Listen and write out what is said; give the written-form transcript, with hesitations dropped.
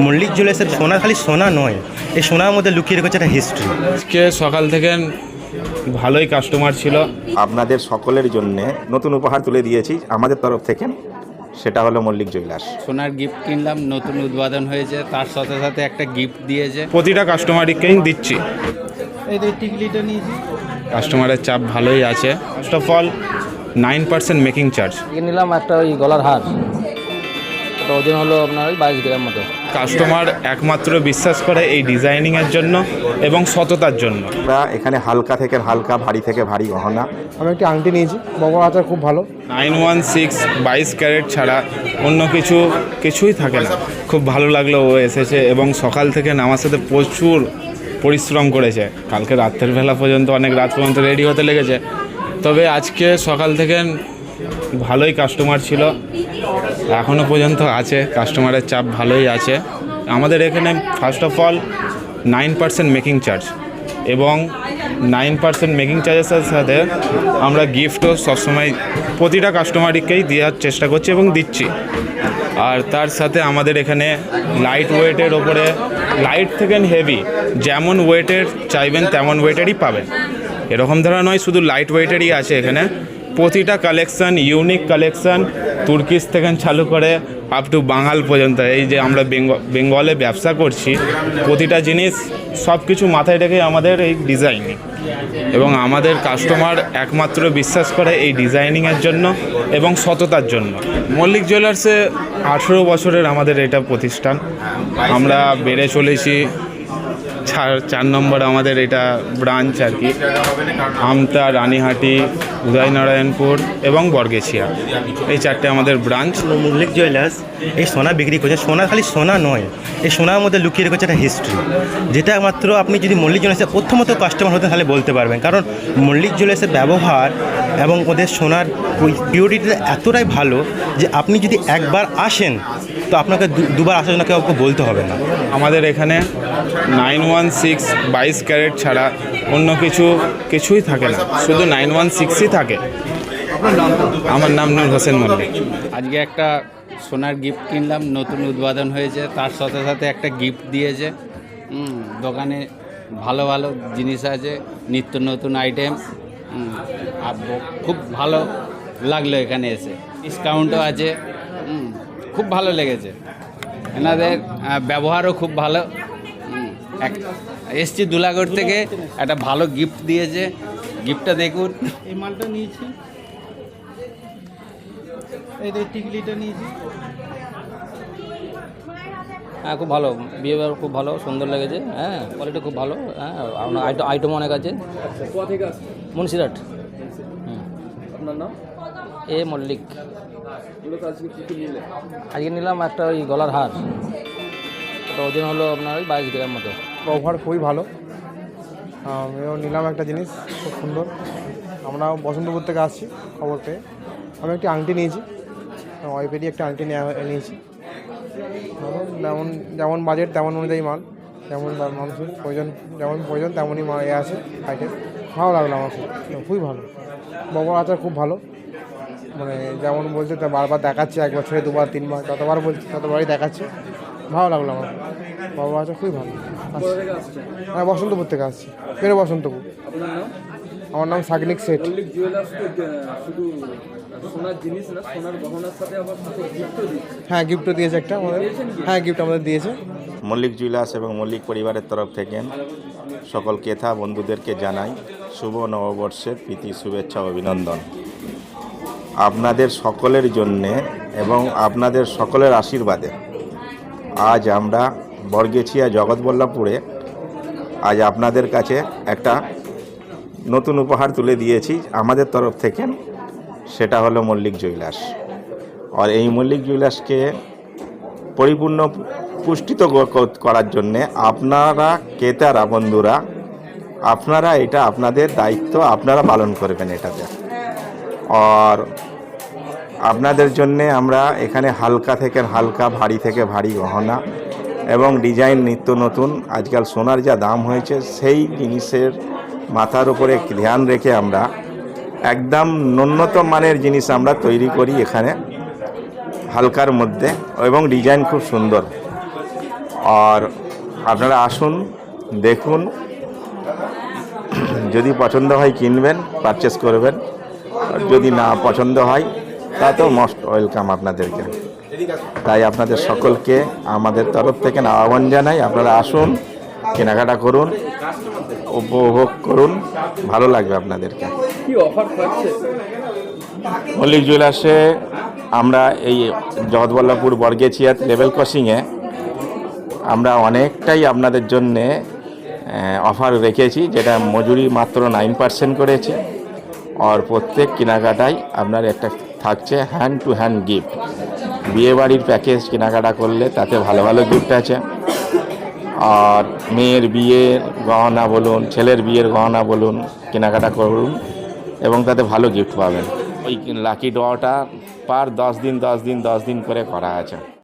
মল্লিক জুয়েলার্সের সোনা খালি সোনা নয়, এই সোনার মধ্যে লুকিয়ে রেখেছে একটা হিস্ট্রি। আজকে সকাল থেকে ভালোই কাস্টমার ছিল। আপনাদের সকলের জন্য নতুন উপহার তুলে দিয়েছি আমাদের তরফ থেকে, সেটা হলো মল্লিক জুয়েলার্স। সোনার গিফট কিনলাম, নতুন উদ্বোধন হয়েছে, তার সাথে সাথে একটা গিফট দিয়েছে। প্রতিটা কাস্টমারকেই দিচ্ছি। এই তো টিকলিটা নিয়েছি। কাস্টমারের চাপ ভালোই আছে। First of all 9% making charge. নিলাম একটা ওই গলার হার, ওটা ওজন হলো আপনার ওই 22 গ্রাম মতো। কাস্টমার একমাত্র বিশ্বাস করে এই ডিজাইনিংয়ের জন্য এবং সততার জন্য। আমরা এখানে হালকা থেকে হালকা, ভারী থেকে ভারী গহনা। আমি একটি আংটি নিয়েছি, বাবার আচার খুব ভালো। 916 22 ক্যারেট ছাড়া অন্য কিছুই থাকে না। খুব ভালো লাগলো ও এসেছে এবং সকাল থেকে আমার সাথে প্রচুর পরিশ্রম করেছে। কালকে রাতের বেলা পর্যন্ত, অনেক রাত পর্যন্ত রেডি হতে লেগেছে। তবে আজকে সকাল থেকে ভালোই কাস্টমার ছিল, এখনও পর্যন্ত আছে। কাস্টমারের চাপ ভালোই আছে। আমাদের এখানে first of all 9% making charge, এবং 9% মেকিং চার্জের সাথে আমরা গিফটও সবসময় প্রতিটা কাস্টমারকেই দেওয়ার চেষ্টা করছি এবং দিচ্ছি। আর তার সাথে আমাদের এখানে লাইট ওয়েটের ওপরে, লাইট থেকে হেভি, যেমন ওয়েটের চাইবেন তেমন ওয়েটেরই পাবেন। এরকম ধরা নয় শুধু লাইট ওয়েটেরই আছে এখানে। প্রতিটা কালেকশান ইউনিক কালেকশান, তুর্কিশ থেকে চালু করে আপ টু বাঙাল পর্যন্ত। এই যে আমরা বেঙ্গলে ব্যবসা করছি, প্রতিটা জিনিস সব কিছু মাথায় রেখে আমাদের এই ডিজাইনিং, এবং আমাদের কাস্টমার একমাত্র বিশ্বাস করে এই ডিজাইনিংয়ের জন্য এবং সততার জন্য। মল্লিক জুয়েলার্সে 18 বছরের আমাদের এটা প্রতিষ্ঠান। আমরা বেড়ে চলেছি। 4 নম্বর আমাদের এটা ব্রাঞ্চ আর কি। আমতা, রানীহাটি, উদয়নারায়ণপুর এবং বর্গেছিয়া, এই 4টে আমাদের ব্রাঞ্চ। মল্লিক জুয়েলার্স এই সোনা বিক্রি করছে। সোনা খালি সোনা নয়, এই সোনার মধ্যে লুকিয়ে রেখেছে একটা হিস্ট্রি, যেটা মাত্র আপনি যদি মল্লিক জুয়েলার্সের প্রথমত কাস্টমার হতেন তাহলে বলতে পারবেন। কারণ মল্লিক জুয়েলার্সের ব্যবহার এবং ওদের সোনার পিওরিটিটা এতটাই ভালো যে আপনি যদি একবার আসেন তো আপনাকে দুবার আসার জন্য কাউকে বলতে হবে না। আমাদের এখানে 916 22 ক্যারেট ছাড়া অন্য কিছুই থাকে না, শুধু 916ই থাকে। আমার নাম নূর হোসেন মল্লিক। আজকে একটা সোনার গিফট কিনলাম, নতুন উদ্বোধন হয়েছে, তার সাথে সাথে একটা গিফট দিয়েছে। দোকানে ভালো ভালো জিনিস আছে, নিত্য নতুন আইটেম। আর খুব ভালো লাগলো এখানে এসে, ডিসকাউন্টও আছে। খুব ভালো লেগেছে, এনাদের ব্যবহারও খুব ভালো। এসছি দুলাগড় থেকে, একটা ভালো গিফট দিয়েছে। গিফটটা দেখুন। এই মালটা নিয়েছি, এই টিকলিটা নিয়েছি। হ্যাঁ, খুব ভালো, বিহেভিয়ার খুব ভালো, সুন্দর লেগেছে। হ্যাঁ, কোয়ালিটি খুব ভালো। হ্যাঁ, আইটেম অনেক আছে। মুন্সিরহাট। আপনার নাম? এ মল্লিক। আজকে নিলাম একটা ওই গলার হার, ওটা ওজন হলো আপনার ওই 22 গ্রাম মতো। ব্যবহার খুবই ভালো। আমিও নিলাম একটা জিনিস খুব সুন্দর। আমরা বসন্তপুর থেকে আসছি খবর পেয়ে। আমি একটি আংটি নিয়েছি, ওয়াইফেরই একটা আংটি নিয়েছি। যেমন বাজেট তেমন অনুযায়ী মাল, যেমন মানুষের যেমন প্রয়োজন তেমনই মাল আছে আইটেম। ভালো লাগলো আমার, খুবই ভালো। বাবার আচার খুব ভালো, মানে যেমন বলছে তা বারবার দেখাচ্ছে, 1 বছরে 2 বার 3 বার, যতবার বলছে ততবারই দেখাচ্ছে। ভালো লাগলো আমার, বাবার আচার খুবই ভালো। হ্যাঁ, বসন্তপুর থেকে আসছি, ফেরো বসন্তপুর। আমার নাম সাগনিক শেঠ। হ্যাঁ, গিফটও দিয়েছে একটা আমাদের। হ্যাঁ, গিফট আমাদের দিয়েছে। মল্লিক জুয়েলার্স এবং মল্লিক পরিবারের তরফ থেকে সকল ক্রেতা বন্ধুদেরকে জানাই শুভ নববর্ষের প্রীতি শুভেচ্ছা অভিনন্দন। আপনাদের সকলের জন্যে এবং আপনাদের সকলের আশীর্বাদে আজ আমরা বর্গেছিয়া জগৎবল্লভপুরে আজ আপনাদের কাছে একটা নতুন উপহার তুলে দিয়েছি আমাদের তরফ থেকে, সেটা হলো মল্লিক জুয়েলার্স। আর এই মল্লিক জুয়েলার্সকে পরিপূর্ণ পুষ্টিত করার জন্যে আপনারা ক্রেতারা বন্ধুরা, আপনারা এটা আপনাদের দায়িত্ব আপনারা পালন করবেন এটাতে। আর আপনাদের জন্যে আমরা এখানে হালকা থেকে হালকা, ভারী থেকে ভারী গহনা এবং ডিজাইন নিত্য নতুন। আজকাল সোনার যা দাম হয়েছে সেই জিনিসের মাথার উপরে ধ্যান রেখে আমরা একদম ন্যূনতম মানের জিনিস আমরা তৈরি করি এখানে হালকার মধ্যে, এবং ডিজাইন খুব সুন্দর। আর আপনারা আসুন, দেখুন, যদি পছন্দ হয় কিনবেন, পারচেস করবেন, আর যদি না পছন্দ হয় তা তো মোস্ট ওয়েলকাম আপনাদেরকে। তাই আপনাদের সকলকে আমাদের তরফ থেকে আহ্বান জানাই, আপনারা আসুন, কেনাকাটা করুন, উপভোগ করুন, ভালো লাগবে আপনাদেরকে। মল্লিক জুয়েলার্সে আমরা এই জগৎবল্লভপুর বর্গেছিয়াত লেভেল ক্রসিংয়ে আমরা অনেকটাই আপনাদের জন্যে অফার রেখেছি, যেটা মজুরি মাত্র 9% করেছে। আর প্রত্যেক কেনাকাটায় আপনার একটা থাকছে হ্যান্ড টু হ্যান্ড গিফট। বিয়েবাড়ির প্যাকেজ কেনাকাটা করলে তাতে ভালো ভালো গিফট আছে। আর মেয়ের বিয়ের গহনা বলুন, ছেলের বিয়ের গহনা বলুন, কেনাকাটা করুন এবং তাতে ভালো গিফট পাবেন। ওই লাকি ড্রটা পার 10 দিন করে করা আছে।